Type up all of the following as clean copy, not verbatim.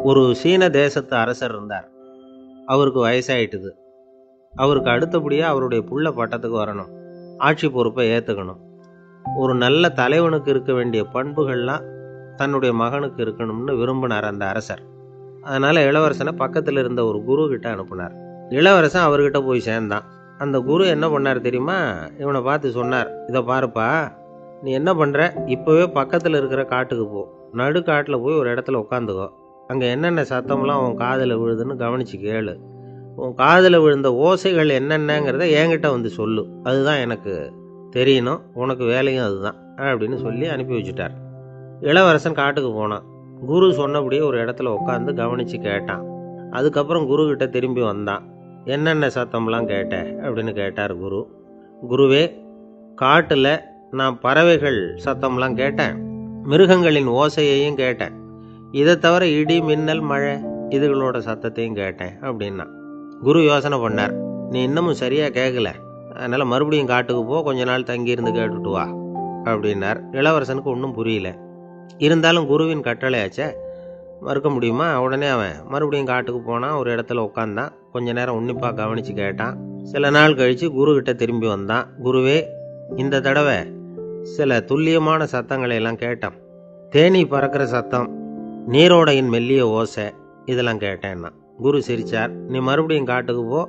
ஒரு சீன தேசத்து அரசர் இருந்தார். அவருக்கு வயசாயிட்டுது. அவருக்கு அடுத்தபடியாக அவருடைய புள்ள பட்டத்துக்கு வரணும், ஆட்சி பொறுப்பை ஏற்றுக்கணும். ஒரு நல்ல தலைவனுக்கு இருக்க வேண்டிய பண்புகள்லாம் தன்னுடைய மகனுக்கு இருக்கணும்னு விரும்பினார் அந்த அரசர். அதனால் இளவரசனை பக்கத்தில் இருந்த ஒரு குரு கிட்ட அனுப்புனார். இளவரசன் அவர்கிட்ட போய் சேர்ந்தான். அந்த குரு என்ன பண்ணார் தெரியுமா? இவனை பார்த்து சொன்னார், இதை பாருப்பா, நீ என்ன பண்ணுற, இப்போவே பக்கத்தில் இருக்கிற காட்டுக்கு போ, நடு காட்டில் போய் ஒரு இடத்துல உட்காந்துக்கோ. அங்கே என்னென்ன சத்தம்லாம் உன் காதில் விழுதுன்னு கவனித்து கேளு. உன் காதில் விழுந்த ஓசைகள் என்னென்னங்கிறத என்கிட்ட வந்து சொல்லு, அதுதான் எனக்கு தெரியணும், உனக்கு வேலையும் அதுதான் அப்படின்னு சொல்லி அனுப்பி வச்சுட்டார். இளவரசன் காட்டுக்கு போனான். குரு சொன்னபடியே ஒரு இடத்துல உட்காந்து கவனித்து கேட்டான். அதுக்கப்புறம் குரு கிட்ட திரும்பி வந்தான். என்னென்ன சத்தம்லாம் கேட்ட அப்படின்னு கேட்டார் குரு. குருவே, காட்டில் நான் பறவைகள் சத்தம்லாம் கேட்டேன், மிருகங்களின் ஓசையையும் கேட்டேன், இதை தவிர இடி மின்னல் மழை இதுகளோட சத்தத்தையும் கேட்டேன் அப்படின்னா. குரு யோசனை பண்ணார், நீ இன்னமும் சரியாக கேட்கல, அதனால் மறுபடியும் காட்டுக்கு போ, கொஞ்ச நாள் தங்கியிருந்து கேட்டுட்டு வா அப்படின்னார். இளவரசனுக்கு ஒன்றும் புரியல. இருந்தாலும் குருவின் கட்டளையாச்சே, மறுக்க முடியுமா? உடனே அவன் மறுபடியும் காட்டுக்கு போனான். ஒரு இடத்துல உட்காந்தான். கொஞ்ச நேரம் உன்னிப்பாக கவனித்து கேட்டான். சில நாள் கழித்து குரு கிட்ட திரும்பி வந்தான். குருவே, இந்த தடவை சில துல்லியமான சத்தங்களை எல்லாம் கேட்டான். தேனீ பறக்கிற சத்தம், நீரோடையின் மெல்லிய ஓசை, இதெல்லாம் கேட்டேன்னா. குரு சிரிச்சார். நீ மறுபடியும் காட்டுக்கு போ,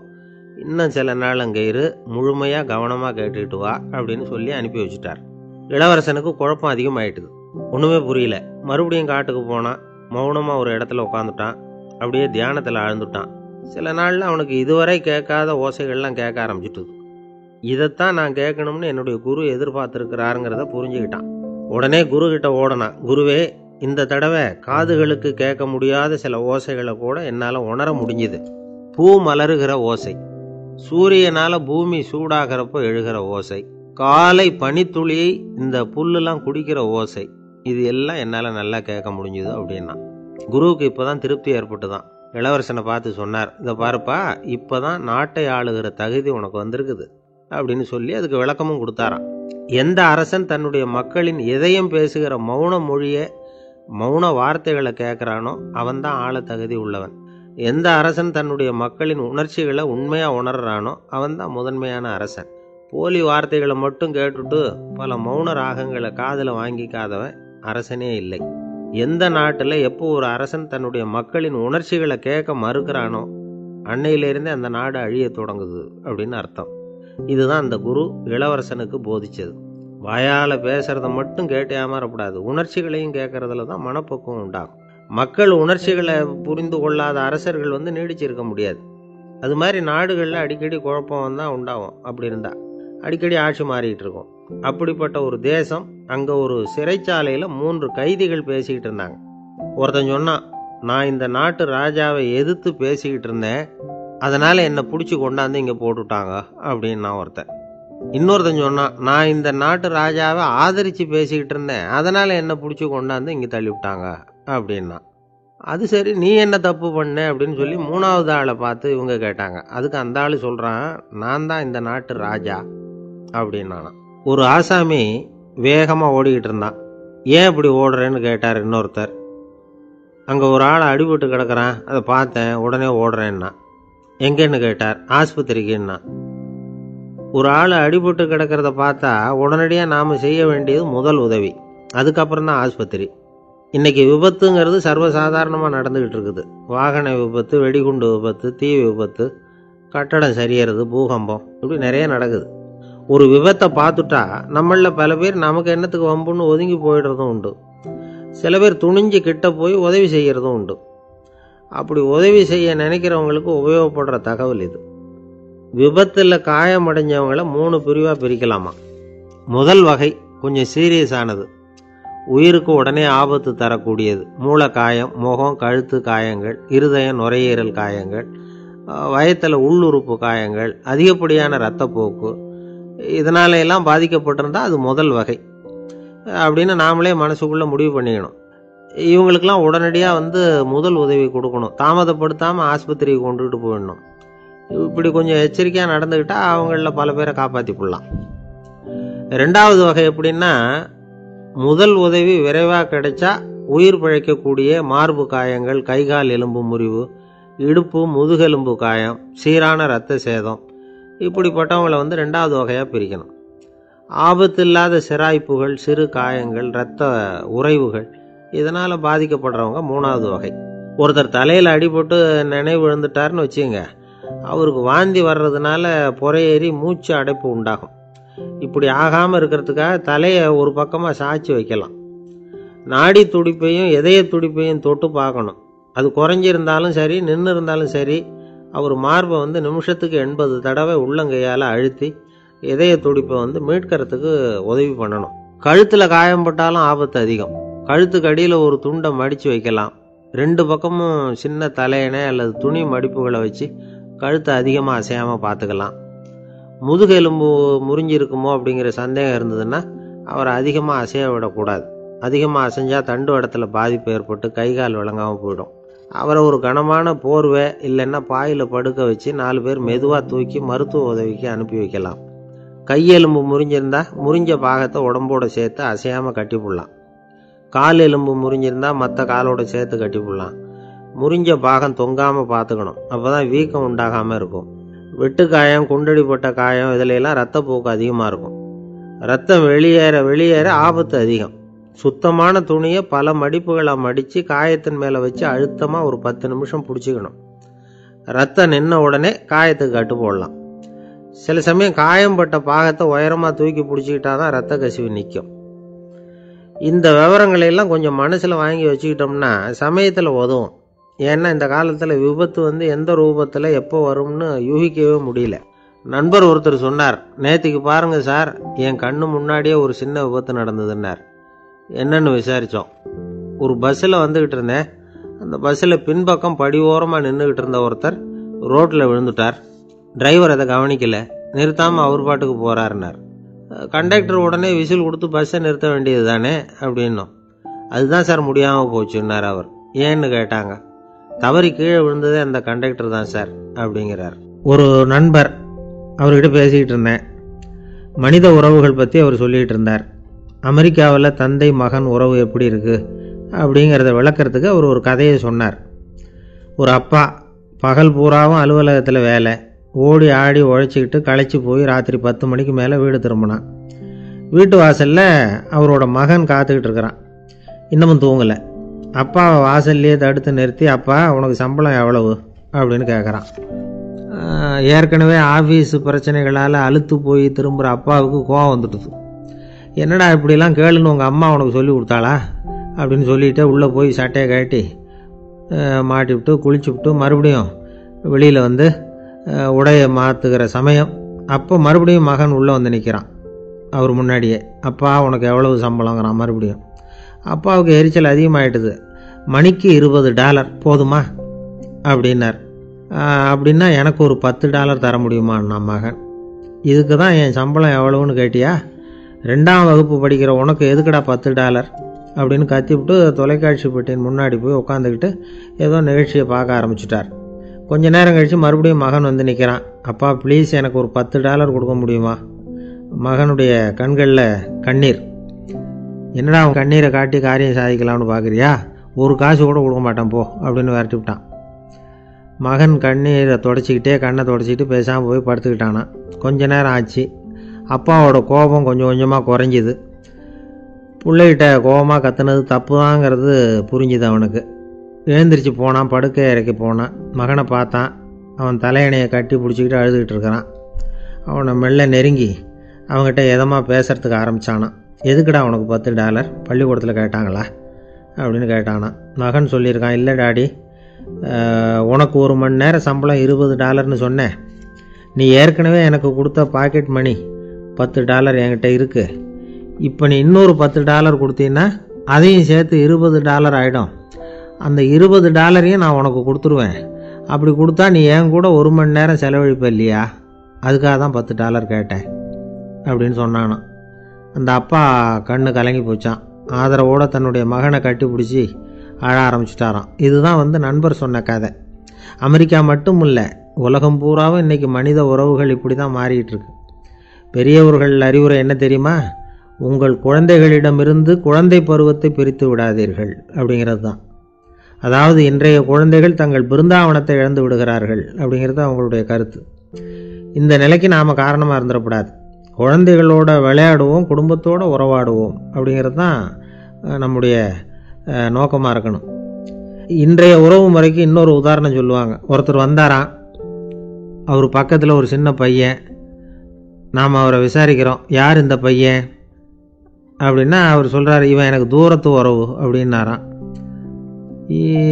இன்னும் சில நாள் அங்கே இரு, முழுமையாக கவனமாக கேட்டுக்கிட்டு வா அப்படின்னு சொல்லி அனுப்பி வச்சுட்டார். இளவரசனுக்கு குழப்பம் அதிகமாயிட்டுது. ஒன்றுமே புரியல. மறுபடியும் காட்டுக்கு போனான். மௌனமாக ஒரு இடத்துல உட்காந்துட்டான். அப்படியே தியானத்தில் ஆழ்ந்துட்டான். சில நாளில் அவனுக்கு இதுவரை கேட்காத ஓசைகள்லாம் கேட்க ஆரம்பிச்சிட்டுது. இதைத்தான் நான் கேட்கணும்னு என்னுடைய குரு எதிர்பார்த்துருக்கிறாருங்கிறத புரிஞ்சுக்கிட்டான். உடனே குரு கிட்ட ஓடனான். குருவே, இந்த தடவை காதுகளுக்கு கேட்க முடியாத சில ஓசைகளை கூட என்னால் உணர முடிஞ்சுது. பூ மலருகிற ஓசை, சூரியனால் பூமி சூடாகிறப்போ எழுகிற ஓசை, காலை பனித்துளியை இந்த புல்லுலாம் குடிக்கிற ஓசை, இது எல்லாம் என்னால் நல்லா கேட்க முடிஞ்சுது அப்படின்னா. குருவுக்கு இப்போதான் திருப்தி ஏற்பட்டுதான். இளவரசனை பார்த்து சொன்னார், இதை பாருப்பா, இப்போதான் நாட்டை ஆளுகிற தகுதி உனக்கு வந்திருக்குது அப்படின்னு சொல்லி அதுக்கு விளக்கமும் கொடுத்தாராம். எந்த அரசன் தன்னுடைய மக்களின் இதயம் பேசுகிற மௌன மொழியை, மௌன வார்த்தைகளை கேட்குறானோ அவன்தான் ஆள தகுதி உள்ளவன். எந்த அரசன் தன்னுடைய மக்களின் உணர்ச்சிகளை உண்மையாக உணர்றானோ அவன்தான் முதன்மையான அரசன். போலி வார்த்தைகளை மட்டும் கேட்டுட்டு பல மௌன ராகங்களை காதில் வாங்கிக்காதவன் அரசனே இல்லை. எந்த நாட்டில் எப்போ ஒரு அரசன் தன்னுடைய மக்களின் உணர்ச்சிகளை கேட்க மறுக்கிறானோ அன்னையிலிருந்தே அந்த நாடு அழிய தொடங்குது அப்படின்னு அர்த்தம். இதுதான் அந்த குரு இளவரசனுக்கு போதிச்சது. வாயால் பேசுறத மட்டும் கேட்டு ஏமாறக்கூடாது, உணர்ச்சிகளையும் கேட்கறதுல தான் மனப்பக்குவம் உண்டாகும். மக்கள் உணர்ச்சிகளை புரிந்து கொள்ளாத அரசர்கள் நீடிச்சிருக்க முடியாது. அது மாதிரி நாடுகளில் அடிக்கடி குழப்பம் தான் உண்டாகும். அப்படி இருந்தால் அடிக்கடி ஆட்சி மாறிக்கிட்டு இருக்கும். அப்படிப்பட்ட ஒரு தேசம், அங்கே ஒரு சிறைச்சாலையில் 3 கைதிகள் பேசிக்கிட்டு இருந்தாங்க. ஒருத்தன் சொன்னான், நான் இந்த நாட்டு ராஜாவை எதிர்த்து பேசிக்கிட்டு இருந்தேன், அதனால் என்னை பிடிச்சி கொண்டாந்து இங்கே போட்டுட்டாங்க அப்படின்னா ஒருத்தன். இன்னொருத்தன் சொன்னான், நான் இந்த நாட்டு ராஜாவை ஆதரித்து பேசிக்கிட்டு இருந்தேன், அதனால் என்னை பிடிச்சி கொண்டாந்து இங்கே தள்ளிவிட்டாங்க அப்படின்னா. அது சரி, நீ என்ன தப்பு பண்ண அப்படின்னு சொல்லி 3வது ஆளை பார்த்து இவங்க கேட்டாங்க. அதுக்கு அந்த ஆள் சொல்கிறான், நான் தான் இந்த நாட்டு ராஜா அப்படின்னானா. ஒரு ஆசாமி வேகமாக ஓடிக்கிட்டு இருந்தான். ஏன் இப்படி ஓடுறேன்னு கேட்டார் இன்னொருத்தர். அங்கே ஒரு ஆள் அடிபட்டு கிடக்கிறான், அதை பார்த்தேன், உடனே ஓடுறேன்னா. எங்கேன்னு கேட்டார். ஆஸ்பத்திரிக்குன்னா. ஒரு ஆள் அடிபட்டு கிடக்கிறத பார்த்தா உடனடியாக நாம் செய்ய வேண்டியது முதல் உதவி, அதுக்கப்புறம் தான் ஆஸ்பத்திரி. இன்றைக்கி விபத்துங்கிறது சர்வசாதாரணமாக நடந்துக்கிட்டு இருக்குது. வாகன விபத்து, வெடிகுண்டு விபத்து, தீ விபத்து, கட்டடம் சரியறது, பூகம்பம், இப்படி நிறைய நடக்குது. ஒரு விபத்தை பார்த்துட்டா நம்மளில் பல பேர் நமக்கு என்னத்துக்கு வம்புன்னு ஒதுங்கி போயிடுறதும் உண்டு. சில பேர் துணிஞ்சு கிட்ட போய் உதவி செய்கிறதும் உண்டு. அப்படி உதவி செய்ய நினைக்கிறவங்களுக்கு உபயோகப்படுற தகவல் இது. விபத்தில் காயமடைஞ்சவங்களை 3 பிரிவாக பிரிக்கலாமா. முதல் வகை கொஞ்சம் சீரியஸானது, உயிருக்கு உடனே ஆபத்து தரக்கூடியது. மூளை காயம், முகம் கழுத்து காயங்கள், இருதயம் நுரையீரல் காயங்கள், வயத்தில் உள்ளுறுப்பு காயங்கள், அதிகப்படியான இரத்தப்போக்கு, இதனால எல்லாம் பாதிக்கப்பட்டிருந்தால் அது முதல் வகை அப்படின்னு நாமளே மனசுக்குள்ளே முடிவு பண்ணிக்கணும். இவங்களுக்கெல்லாம் உடனடியாக முதல் உதவி கொடுக்கணும். தாமதப்படுத்தாமல் ஆஸ்பத்திரிக்கு கொண்டுகிட்டு போயிடணும். இப்படி கொஞ்சம் எச்சரிக்கையாக நடந்துக்கிட்டால் அவங்களில் பல பேரை காப்பாற்றி போடலாம். 2வது வகை எப்படின்னா, முதல் உதவி விரைவாக கிடைச்சா உயிர் பிழைக்கக்கூடிய மார்பு காயங்கள், கைகால் எலும்பு முறிவு, இடுப்பு முதுகெலும்பு காயம், சீரான இரத்த சேதம், இப்படிப்பட்டவங்களை ரெண்டாவது வகையாக பிரிக்கணும். ஆபத்தில்லாத சிராய்ப்புகள், சிறு காயங்கள், இரத்த உறைவுகள், இதனால் பாதிக்கப்படுறவங்க மூணாவது வகை. ஒருத்தர் தலையில் அடிபட்டு நினைவு விழுந்துட்டார்னு வச்சுங்க, அவருக்கு வாந்தி வர்றதுனால புறையேறி மூச்சு அடைப்பு உண்டாகும். இப்படி ஆகாமல் இருக்கிறதுக்காக தலையை ஒரு பக்கமாக சாய்ச்சி வைக்கலாம். நாடி துடிப்பையும் இதய துடிப்பையும் தொட்டு பார்க்கணும். அது குறைஞ்சிருந்தாலும் சரி, நின்று இருந்தாலும் சரி, அவர் மார்பை நிமிஷத்துக்கு 80 தடவை உள்ளங்கையால் அழுத்தி இதய துடிப்பை மீட்கிறதுக்கு உதவி பண்ணணும். கழுத்தில் காயம்பட்டாலும் ஆபத்து அதிகம். கழுத்துக்கு அடியில் ஒரு துண்டை மடித்து வைக்கலாம். 2 பக்கமும் சின்ன தலையணை அல்லது துணி மடிப்புகளை வச்சு கழுத்தை அதிகமாக அசையாமல் பார்த்துக்கலாம். முதுகெலும்பு முறிஞ்சிருக்குமோ அப்படிங்கிற சந்தேகம் இருந்ததுன்னா அவரை அதிகமாக அசைய விடக்கூடாது. அதிகமாக அசைஞ்சால் தண்டு இடத்துல பாதிப்பு ஏற்பட்டு கைகால் விளங்காமல் போயிடும். அவரை ஒரு கனமான போர்வை இல்லைன்னா பாயில் படுக்க வச்சு 4 பேர் மெதுவாக தூக்கி மருத்துவ உதவிக்கு அனுப்பி வைக்கலாம். கையெலும்பு முறிஞ்சிருந்தா முறிஞ்ச பாகத்தை உடம்போட சேர்த்து அசையாமல் கட்டிப்புடலாம். கால் எலும்பு முறிஞ்சிருந்தா மற்ற காலோட சேர்த்து கட்டிப்புடலாம். முறிஞ்ச பாகம் தொங்காமல் பார்த்துக்கணும். அப்போ தான் வீக்கம் உண்டாகாமல் இருக்கும். வெட்டுக்காயம், குண்டடிப்பட்ட காயம், இதிலெல்லாம் ரத்தப்போக்கு அதிகமாக இருக்கும். ரத்தம் வெளியேற ஆபத்து அதிகம். சுத்தமான துணியை பல மடிப்புகளை மடித்து காயத்தின் மேலே வச்சு அழுத்தமாக ஒரு 10 நிமிஷம் பிடிச்சிக்கணும். ரத்தம் நின்ன உடனே காயத்துக்கு கட்டு போடலாம். சில சமயம் காயம்பட்ட பாகத்தை உயரமாக தூக்கி பிடிச்சிக்கிட்டா தான் ரத்த கசிவு நிற்கும். இந்த விவரங்களையெல்லாம் கொஞ்சம் மனசில் வாங்கி வச்சுக்கிட்டோம்னா சமயத்தில் உதவும். ஏன்னா இந்த காலத்தில் விபத்து எந்த ரூபத்தில் எப்போ வரும்னு யூகிக்கவே முடியல. நண்பர் ஒருத்தர் சொன்னார், நேற்றுக்கு பாருங்கள் சார், என் கண்ணு முன்னாடியே ஒரு சின்ன விபத்து நடந்ததுன்னார். என்னன்னு விசாரித்தோம். ஒரு பஸ்ஸில் வந்துக்கிட்டு இருந்தேன். அந்த பஸ்ஸில் பின்பக்கம் படி ஓரமாக நின்றுக்கிட்டு இருந்த ஒருத்தர் ரோட்டில் விழுந்துட்டார். டிரைவர் அதை கவனிக்கலை, நிறுத்தாமல் அவர் பாட்டுக்கு போகிறாருன்னார். கண்டக்டர் உடனே விசில் கொடுத்து பஸ்ஸை நிறுத்த வேண்டியது தானே அப்படின்னோம். அதுதான் சார் முடியாமல் போச்சுன்னார் அவர். ஏன்னு கேட்டாங்க. தவறி கீழே விழுந்ததே அந்த கண்டக்டர் தான் சார் அப்படிங்கிறார். ஒரு நண்பர், அவர்கிட்ட பேசிக்கிட்டு இருந்தேன். மனித உறவுகள் பற்றி அவர் சொல்லிகிட்டு இருந்தார். அமெரிக்காவில் தந்தை மகன் உறவு எப்படி இருக்குது அப்படிங்கிறத விளக்கிறதுக்கு அவர் ஒரு கதையை சொன்னார். ஒரு அப்பா பகல் பூராவும் அலுவலகத்தில் வேலை, ஓடி ஆடி உழைச்சிக்கிட்டு களைச்சி போய் ராத்திரி 10 மணிக்கு மேலே வீடு திரும்பினான். வீட்டு வாசலில் அவரோட மகன் காத்துக்கிட்டு இருக்கிறான். இன்னமும் தூங்கலை. அப்பாவை வாசல்லையே தடுத்து நிறுத்தி, அப்பா உனக்கு சம்பளம் எவ்வளவு அப்படின்னு கேட்குறான். ஏற்கனவே ஆஃபீஸு பிரச்சனைகளால் அலுத்து போய் திரும்புகிற அப்பாவுக்கு கோவம் வந்துடுது. என்னடா இப்படிலாம் கேளுன்னு உங்கள் அம்மா உனக்கு சொல்லி கொடுத்தாளா அப்படின்னு சொல்லிவிட்டு உள்ளே போய் சட்டையை கட்டி மாட்டிவிட்டு குளிச்சுவிட்டு மறுபடியும் வெளியில் உடையை மாற்றுகிற சமயம் அப்போ மறுபடியும் மகன் உள்ளே நிற்கிறான் அவர் முன்னாடியே. அப்பா உனக்கு எவ்வளவு சம்பளங்கிறான் மறுபடியும். அப்பாவுக்கு எரிச்சல் அதிகமாகிட்டுது. மணிக்கு $20 போதுமா அப்படின்னார். அப்படின்னா எனக்கு ஒரு $10 தர முடியுமான்னா மகன். இதுக்கு தான் என் சம்பளம் எவ்வளவுன்னு கேட்டியா? 2ஆம் வகுப்பு படிக்கிற உனக்கு எதுக்குடா $10 அப்படின்னு கத்திவிட்டு தொலைக்காட்சி பெட்டியின் முன்னாடி போய் உட்காந்துக்கிட்டு ஏதோ நிகழ்ச்சியை பார்க்க ஆரம்பிச்சிட்டார். கொஞ்ச நேரம் கழித்து மறுபடியும் மகன் நிற்கிறான். அப்பா ப்ளீஸ் எனக்கு ஒரு $10 கொடுக்க முடியுமா? மகனுடைய கண்களில் கண்ணீர். என்னடா அவன் கண்ணீரை காட்டி காரியம் சாதிக்கலாம்னு பார்க்குறியா? ஒரு காசு கூட கொடுக்க மாட்டான் போ அப்படின்னு விரட்டி விட்டான். மகன் கண்ணீரை தொடச்சிக்கிட்டே கண்ணை தொடச்சிக்கிட்டு பேசாமல் போய் படுத்துக்கிட்டானா. கொஞ்ச நேரம் ஆச்சு. அப்பாவோட கோபம் கொஞ்சம் கொஞ்சமாக குறைஞ்சிது. பிள்ளைகிட்ட கோபமாக கத்துனது தப்பு தாங்கிறது புரிஞ்சுது அவனுக்கு. எழுந்திரிச்சு போனான், படுக்கை இறக்கி போனான். மகனை பார்த்தான். அவன் தலையணையை கட்டி பிடிச்சிக்கிட்டு அழுதுகிட்டு இருக்கிறான். அவனை மெல்ல நெருங்கி அவங்ககிட்ட எதமாக பேசுகிறதுக்கு ஆரம்பித்தானான். எதுக்குடா உனக்கு $10 பள்ளிக்கூடத்தில் கேட்டாங்களா அப்படின்னு கேட்டானான். மகன் சொல்லியிருக்கான், இல்லை டாடி, உனக்கு 1 மணி நேரம் சம்பளம் $20ன்னு சொன்னேன். நீ ஏற்கனவே எனக்கு கொடுத்த பாக்கெட் மணி $10 என்கிட்ட இருக்குது. இப்போ நீ இன்னொரு $10 கொடுத்தீங்கன்னா அதையும் சேர்த்து $20 ஆகிடும். அந்த $20 நான் உனக்கு கொடுத்துருவேன். அப்படி கொடுத்தா நீ என் கூட 1 மணி நேரம் செலவழிப்ப இல்லையா? அதுக்காக தான் $10 கேட்டேன் அப்படின்னு சொன்னானான். அந்த அப்பா கண்ணு கலங்கி போச்சான். ஆதரவோடு தன்னுடைய மகனை கட்டி பிடிச்சி அழ ஆரம்பிச்சிட்டாராம். இதுதான் நண்பர் சொன்ன கதை. அமெரிக்கா மட்டும் இல்லை, உலகம் பூராவும் இன்றைக்கி மனித உறவுகள் இப்படி தான் மாறிக்கிட்டு இருக்கு. பெரியவர்கள் அறிவுரை என்ன தெரியுமா? உங்கள் குழந்தைகளிடமிருந்து குழந்தை பருவத்தை பிரித்து விடாதீர்கள் அப்படிங்கிறது தான். அதாவது இன்றைய குழந்தைகள் தங்கள் பிருந்தாவனத்தை இழந்து விடுகிறார்கள் அப்படிங்கிறது அவங்களுடைய கருத்து. இந்த நிலைக்கு நாம் காரணமாக இருந்துடக்கூடாது. குழந்தைகளோட விளையாடுவோம், குடும்பத்தோடு உறவாடுவோம் அப்படிங்கிறது தான் நம்முடைய நோக்கமாக இருக்கணும். இன்றைய உறவு முறைக்கு இன்னொரு உதாரணம் சொல்லுவாங்க. ஒருத்தர் வந்தாராம், அவர் பக்கத்தில் ஒரு சின்ன பையன். நாம் அவரை விசாரிக்கிறோம், யார் இந்த பையன் அப்படின்னா அவர் சொல்கிறார், இவன் எனக்கு தூரத்து உறவு அப்படின்னாராம்.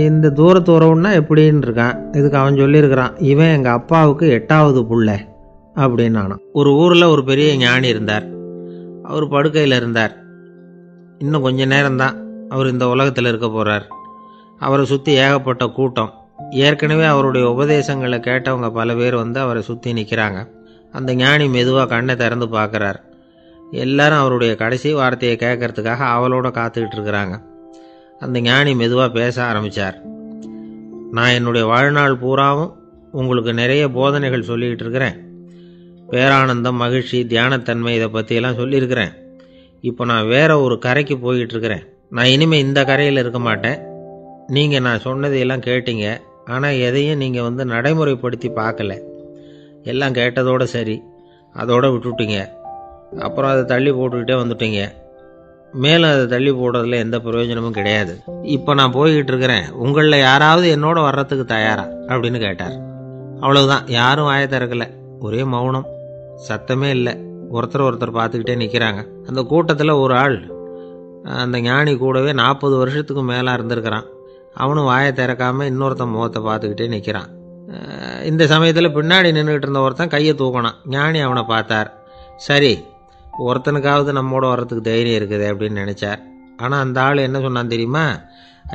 இந்த தூரத்து உறவுன்னா எப்படின்னு இருக்கான். இதுக்கு அவன் சொல்லியிருக்கிறான், இவன் எங்கள் அப்பாவுக்கு 8வது புள்ள அப்படின்னானான். ஒரு ஊரில் ஒரு பெரிய ஞானி இருந்தார். அவர் படுக்கையில் இருந்தார். இன்னும் கொஞ்ச நேரம்தான் அவர் இந்த உலகத்தில் இருக்க போகிறார். அவரை சுற்றி ஏகப்பட்ட கூட்டம். ஏற்கனவே அவருடைய உபதேசங்களை கேட்டவங்க பல பேர் வந்து அவரை சுற்றி நிற்கிறாங்க. அந்த ஞானி மெதுவாக கண்ணை திறந்து பார்க்குறார். எல்லாரும் அவருடைய கடைசி வார்த்தையை கேட்கறதுக்காக அவளோட காத்துக்கிட்டு இருக்கிறாங்க. அந்த ஞானி மெதுவாக பேச ஆரம்பித்தார். நான் என்னுடைய வாழ்நாள் பூராவும் உங்களுக்கு நிறைய போதனைகள் சொல்லிக்கிட்டு இருக்கிறேன். பேரானந்தம், மகிழ்ச்சி, தியானத்தன்மை இதை பற்றியெல்லாம் சொல்லியிருக்கிறேன். இப்போ நான் வேற ஒரு கரைக்கு போய்கிட்டு இருக்கிறேன். நான் இனிமேல் இந்த கரையில் இருக்க மாட்டேன். நீங்கள் நான் சொன்னதையெல்லாம் கேட்டீங்க, ஆனால் எதையும் நீங்கள் வந்து நடைமுறைப்படுத்தி பார்க்கல. எல்லாம் கேட்டதோடு சரி, அதோடு விட்டுவிட்டீங்க. அப்புறம் அதை தள்ளி போட்டுக்கிட்டே வந்துட்டீங்க. மேலும் அதை தள்ளி போடுறதுல எந்த பிரயோஜனமும் கிடையாது. இப்போ நான் போய்கிட்டு இருக்கிறேன், உங்களில் யாராவது என்னோட வர்றதுக்கு தயாரா அப்படின்னு கேட்டார். அவ்வளவுதான். யாரும் வாயை திறக்கலை. ஒரே மௌனம், சத்தமே இல்லை. ஒருத்தர் பார்த்துக்கிட்டே நிற்கிறாங்க. அந்த கூட்டத்தில் ஒரு ஆள் அந்த ஞானி கூடவே 40 வருஷத்துக்கு மேலே இருந்திருக்கிறான். அவனும் வாயை திறக்காமல் இன்னொருத்தன் முகத்தை பார்த்துக்கிட்டே நிற்கிறான். இந்த சமயத்தில் பின்னாடி நின்றுக்கிட்டு இருந்த ஒருத்தன் கையை தூக்கினான். ஞானி அவனை பார்த்தார். சரி, ஒருத்தனுக்காவது நம்மோட வர்றதுக்கு தைரியம் இருக்குது அப்படின்னு நினச்சார். ஆனால் அந்த ஆள் என்ன சொன்னான் தெரியுமா?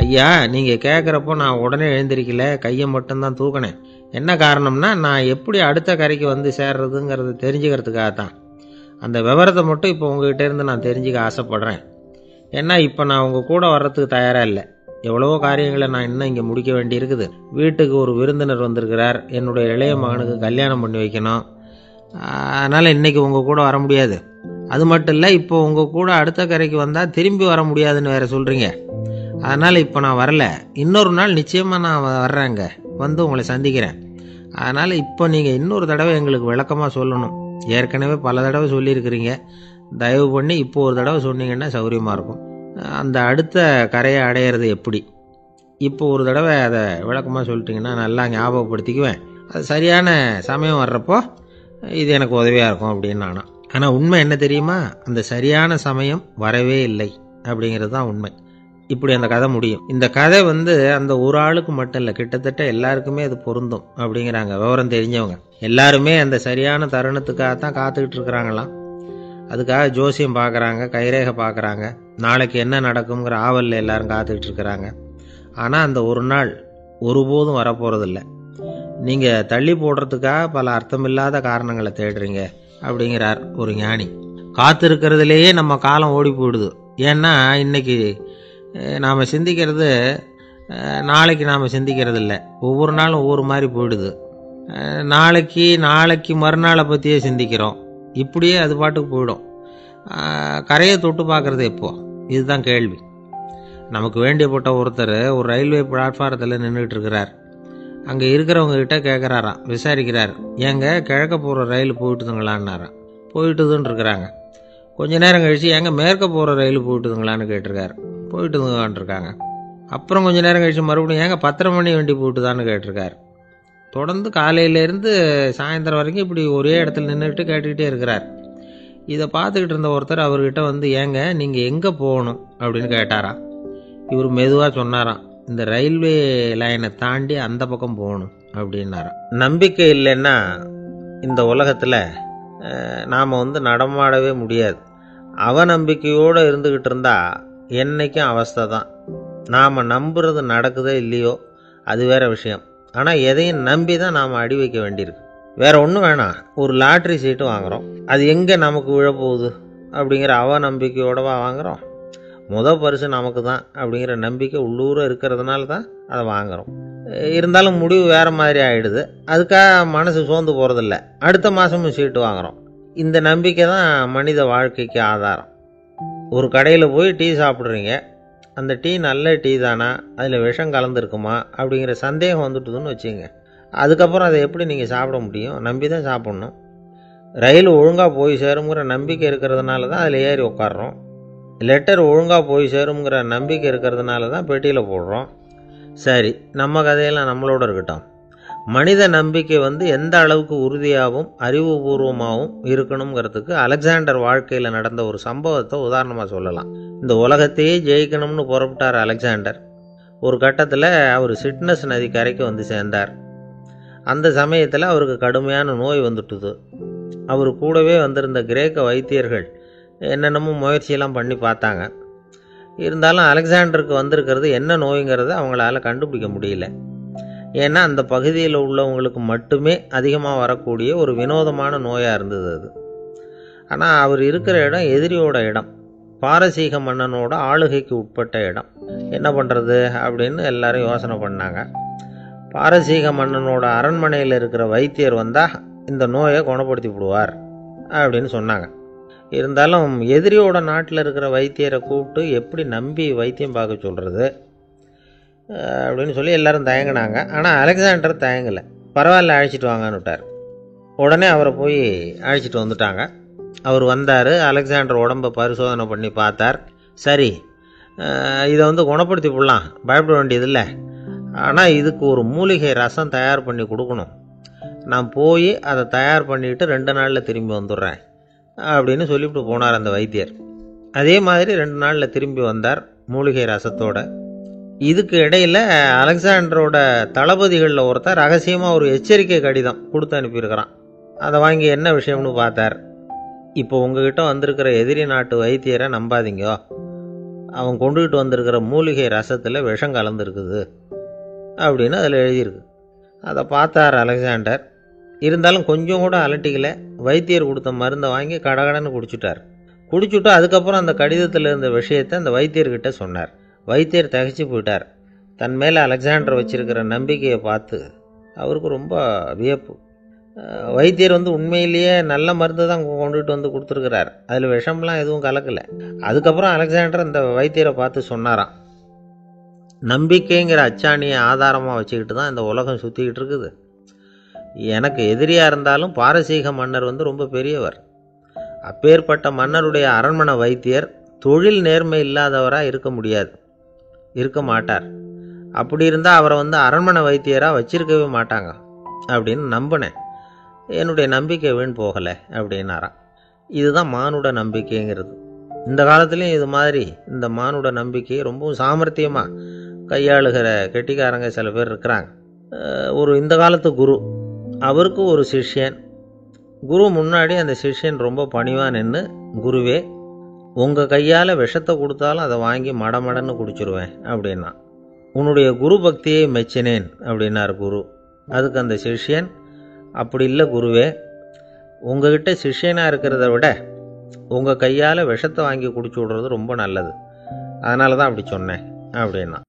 ஐயா, நீங்கள் கேட்குறப்போ நான் உடனே எழுந்திருக்கல, கையை மட்டும்தான் தூக்கினேன். என்ன காரணம்னா, நான் எப்படி அடுத்த கரைக்கு வந்து சேர்றதுங்கிறத தெரிஞ்சுக்கிறதுக்காகத்தான். அந்த விவரத்தை மட்டும் இப்போ உங்ககிட்ட இருந்து நான் தெரிஞ்சுக்க ஆசைப்படுறேன். ஏன்னா இப்போ நான் உங்கள் கூட வர்றதுக்கு தயாராக இல்லை. எவ்வளவோ காரியங்களை நான் இன்னும் இங்கே முடிக்க வேண்டி இருக்குது. வீட்டுக்கு ஒரு விருந்தினர் வந்திருக்கிறார். என்னுடைய இளைய மகனுக்கு கல்யாணம் பண்ணி வைக்கணும். அதனால் இன்றைக்கி உங்கள் கூட வர முடியாது. அது மட்டும் இல்லை, இப்போ உங்கள் கூட அடுத்த கரைக்கு வந்தால் திரும்பி வர முடியாதுன்னு வேறு சொல்கிறீங்க. அதனால் இப்போ நான் வரல. இன்னொரு நாள் நிச்சயமாக நான் வர்றேங்க, வந்து உங்களை சந்திக்கிறேன். அதனால் இப்போ நீங்கள் இன்னொரு தடவை எங்களுக்கு விளக்கமாக சொல்லணும். ஏற்கனவே பல தடவை சொல்லியிருக்கிறீங்க. தயவு பண்ணி இப்போ ஒரு தடவை சொன்னீங்கன்னா சௌகரியமாக இருக்கும். அந்த அடுத்த கரையை அடையிறது எப்படி? இப்போ ஒரு தடவை அதை விளக்கமாக சொல்லிட்டிங்கன்னா நல்லா ஞாபகப்படுத்திக்குவேன். அது சரியான சமயம் வர்றப்போ இது எனக்கு உதவியாக இருக்கும் அப்படின்னு நானா. ஆனால் உண்மை என்ன தெரியுமா? அந்த சரியான சமயம் வரவே இல்லை அப்படிங்கிறது தான் உண்மை. இப்படி அந்த கதை முடியும். இந்த கதை வந்து அந்த ஒரு ஆளுக்கு மட்டும் இல்லை, கிட்டத்தட்ட எல்லாருக்குமே அது பொருந்தும் அப்படிங்கிறாங்க விவரம் தெரிஞ்சவங்க. எல்லாருமே அந்த சரியான தருணத்துக்காகத்தான் காத்துக்கிட்டு இருக்கிறாங்களாம். அதுக்காக ஜோசியம் பார்க்குறாங்க, கைரேகை பார்க்குறாங்க, நாளைக்கு என்ன நடக்குங்கிற ஆவலில் எல்லாரும் காத்துக்கிட்டு இருக்கிறாங்க. ஆனால் அந்த ஒரு நாள் ஒருபோதும் வரப்போகிறதில்ல. நீங்கள் தள்ளி போடுறதுக்காக பல அர்த்தமில்லாத காரணங்களை தேடுறீங்க அப்படிங்கிறார் ஒரு ஞானி. காத்திருக்கிறதுலேயே நம்ம காலம் ஓடி போயிடுது. ஏன்னா இன்னைக்கு நாம் சிந்திக்கிறது நாளைக்கு நாம் சிந்திக்கிறது இல்லை. ஒவ்வொரு நாளும் ஒவ்வொரு மாதிரி போயிடுது. நாளைக்கு மறுநாளை பற்றியே சிந்திக்கிறோம். இப்படியே அது பாட்டுக்கு போயிடும். கரையை தொட்டு பார்க்குறது எப்போ? இதுதான் கேள்வி. நமக்கு வேண்டியப்பட்ட ஒருத்தர் ஒரு ரயில்வே பிளாட்ஃபாரத்தில் நின்றுட்டு இருக்கிறார். அங்கே இருக்கிறவங்ககிட்ட கேட்குறாராம், விசாரிக்கிறார். ஏங்க கிழக்க போகிற ரயில் போயிட்டுதுங்களான்னாராம். போயிட்டுதுன்னு இருக்கிறாங்க. கொஞ்ச நேரம் கழிச்சு, ஏங்க மேற்க போகிற ரயில் போயிட்டுதுங்களான்னு கேட்டிருக்காரு. போயிட்டுதுங்களான் இருக்காங்க. அப்புறம் கொஞ்ச நேரம் கழிச்சு மறுபடியும் ஏங்க 10:30 மணி வண்டி போயிட்டுதான்னு கேட்டிருக்காரு. தொடர்ந்து காலையிலேருந்து சாயந்தரம் வரைக்கும் இப்படி ஒரே இடத்துல நின்றுட்டு கேட்டுக்கிட்டே இருக்கிறார். இதை பார்த்துக்கிட்டு இருந்த ஒருத்தர் அவர்கிட்ட வந்து, ஏங்க நீங்கள் எங்கே போகணும் அப்படின்னு கேட்டாராம். இவர் மெதுவாக சொன்னாராம், இந்த ரயில்வே லைனை தாண்டி அந்த பக்கம் போகணும் அப்படின்னாராம். நம்பிக்கை இல்லைன்னா இந்த உலகத்தில் நாம் வந்து நடமாடவே முடியாது. அவநம்பிக்கையோடு இருந்துக்கிட்டு இருந்தால் என்றைக்கும் அவஸ்தை தான். நாம் நம்புறது நடக்குதோ இல்லையோ அது வேற விஷயம். ஆனால் எதையும் நம்பி தான் நாம் அடி வைக்க வேண்டியிருக்கு. வேற ஒன்றும் வேணாம். ஒரு லாட்ரி சீட்டு வாங்குகிறோம். அது எங்கே நமக்கு விழப்போகுது அப்படிங்கிற அவநம்பிக்கையோடவா வாங்குகிறோம்? பரிசு நமக்கு தான் அப்படிங்கிற நம்பிக்கை உள்ளூர இருக்கிறதுனால தான் அதை வாங்குகிறோம். இருந்தாலும் முடிவு வேறு மாதிரி ஆகிடுது. அதுக்காக மனசு சோர்ந்து போகிறதில்ல. அடுத்த மாதமும் சீட்டு வாங்குகிறோம். இந்த நம்பிக்கை தான் மனித வாழ்க்கைக்கு ஆதாரம். ஒரு கடையில் போய் டீ சாப்பிட்றீங்க, அந்த டீ நல்ல டீ தானா, அதில் விஷம் கலந்துருக்குமா அப்படிங்கிற சந்தேகம் வந்துட்டுதுன்னு வச்சுங்க. அதுக்கப்புறம் அதை எப்படி நீங்கள் சாப்பிட முடியும்? நம்பி தான் சாப்பிட்ணும். ரயில் ஒழுங்காக போய் சேருங்கிற நம்பிக்கை இருக்கிறதுனால தான் அதில் ஏறி உட்காடுறோம். லெட்டர் ஒழுங்காக போய் சேருங்கிற நம்பிக்கை இருக்கிறதுனால தான் பெட்டியில் போடுறோம். சரி, நம்ம கதையெல்லாம் நம்மளோட இருக்கட்டும். மனித நம்பிக்கை எந்த அளவுக்கு உறுதியாகவும் அறிவுபூர்வமாகவும் இருக்கணுங்கிறதுக்கு அலெக்சாண்டர் வாழ்க்கையில் நடந்த ஒரு சம்பவத்தை உதாரணமாக சொல்லலாம். இந்த உலகத்தையே ஜெயிக்கணும்னு புறப்பட்டார் அலெக்சாண்டர். ஒரு கட்டத்தில் அவர் சிட்னஸ் நதி கரைக்கு சேர்ந்தார். அந்த சமயத்தில் அவருக்கு கடுமையான நோய் வந்துட்டுது. அவர் கூடவே வந்திருந்த கிரேக்க வைத்தியர்கள் என்னென்னமோ முயற்சியெல்லாம் பண்ணி பார்த்தாங்க. இருந்தாலும் அலெக்சாண்டருக்கு வந்திருக்கிறது என்ன நோய்ங்கிறத அவங்களால கண்டுபிடிக்க முடியல. ஏன்னா அந்த பகுதியில் உள்ளவங்களுக்கு மட்டுமே அதிகமாக வரக்கூடிய ஒரு வினோதமான நோயாக இருந்தது அது. ஆனால் அவர் இருக்கிற இடம் எதிரியோட இடம், பாரசீக மன்னனோட ஆளுகைக்கு உட்பட்ட இடம். என்ன பண்ணுறது அப்படின்னு எல்லாரும் யோசனை பண்ணாங்க. பாரசீக மன்னனோட அரண்மனையில் இருக்கிற வைத்தியர் வந்தால் இந்த நோயை குணப்படுத்தி விடுவார் அப்படின்னு சொன்னாங்க. இருந்தாலும் எதிரியோட நாட்டில் இருக்கிற வைத்தியரை கூப்பிட்டு எப்படி நம்பி வைத்தியம் பார்க்க சொல்கிறது அப்படின்னு சொல்லி எல்லோரும் தயங்கினாங்க. ஆனால் அலெக்சாண்டர் தயங்கலை. பரவாயில்ல, அழைச்சிட்டு வாங்கன்னு விட்டார். உடனே அவரை போய் அழைச்சிட்டு வந்துட்டாங்க. அவர் வந்தார். அலெக்சாண்டர் உடம்பை பரிசோதனை பண்ணி பார்த்தார். சரி, இதை குணப்படுத்தி விடலாம், பயப்பட வேண்டியதில்லை. ஆனால் இதுக்கு ஒரு மூலிகை ரசம் தயார் பண்ணி கொடுக்கணும். நான் போய் அதை தயார் பண்ணிவிட்டு 2 நாளில் திரும்பி வந்துடுறேன் அப்படின்னு சொல்லிவிட்டு போனார் அந்த வைத்தியர். அதே மாதிரி 2 நாளில் திரும்பி வந்தார் மூலிகை ரசத்தோட. இதுக்கு இடையில் அலெக்சாண்டரோட தளபதிகளில் ஒருத்தர் ரகசியமாக ஒரு எச்சரிக்கை கடிதம் கொடுத்து அனுப்பியிருக்கிறான். அதை வாங்கி என்ன விஷயம்னு பார்த்தார். இப்போ உங்ககிட்ட வந்திருக்கிற எதிரி நாட்டு வைத்தியரை நம்பாதீங்க, அவன் கொண்டுகிட்டு வந்திருக்கிற மூலிகை ரசத்தில் விஷம் கலந்துருக்குது அப்படின்னு அதில் எழுதியிருக்கு. அதை பார்த்தார் அலெக்சாண்டர். இருந்தாலும் கொஞ்சம் கூட அலட்டிக்கல. வைத்தியர் கொடுத்த மருந்தை வாங்கி கடகடன்னு குடிச்சுட்டு அதுக்கப்புறம் அந்த கடிதத்தில் இருந்த விஷயத்தை அந்த வைத்தியர்கிட்ட சொன்னார். வைத்தியர் திகைச்சு போயிட்டார். தன் மேலே அலெக்சாண்டர் வச்சிருக்கிற நம்பிக்கையை பார்த்து அவருக்கு ரொம்ப வியப்பு. வைத்தியர் உண்மையிலேயே நல்ல மருந்து தான் கொண்டுகிட்டு கொடுத்துருக்கிறார், அதில் விஷம்லாம் எதுவும் கலக்கலை. அதுக்கப்புறம் அலெக்சாண்டர் இந்த வைத்தியரை பார்த்து சொன்னாராம், நம்பிக்கைங்கிற அச்சாணியை ஆதாரமாக வச்சுக்கிட்டு தான் இந்த உலகம் சுற்றிக்கிட்டு இருக்குது. எனக்கு எதிரியாக இருந்தாலும் பாரசீக மன்னர் ரொம்ப பெரியவர். அப்பேற்பட்ட மன்னருடைய அரண்மனை வைத்தியர் தொழில் நேர்மை இல்லாதவராக இருக்க மாட்டார். அப்படி இருந்தால் அவரை அரண்மனை வைத்தியராக வச்சிருக்கவே மாட்டாங்க அப்படின்னு நம்பினேன். என்னுடைய நம்பிக்கை வீண் போகலை அப்படின்னாராம். இதுதான் மானுட நம்பிக்கைங்கிறது. இந்த காலத்துலேயும் இது மாதிரி இந்த மானுட நம்பிக்கையை ரொம்பவும் சாமர்த்தியமாக கையாளுகிற கெட்டிக்காரங்க சில பேர் இருக்கிறாங்க. இந்த காலத்து குரு, அவருக்கு ஒரு சிஷ்யன். குரு முன்னாடி அந்த சிஷ்யன் ரொம்ப பணிவாக நின்று, குருவே, உங்கள் கையால் விஷத்தை கொடுத்தாலும் அதை வாங்கி மடமடன்னு குடிச்சிருவேன் அப்படின்னா. உன்னுடைய குரு பக்தியை மெச்சினேன் அப்படின்னார் குரு. அதுக்கு அந்த சிஷ்யன், அப்படி இல்லை குருவே, உங்ககிட்ட சிஷ்யனாக இருக்கிறத விட உங்கள் கையால் விஷத்தை வாங்கி குடிச்சு விடுறது ரொம்ப நல்லது, அதனால தான் அப்படி சொன்னேன் அப்படின்னா.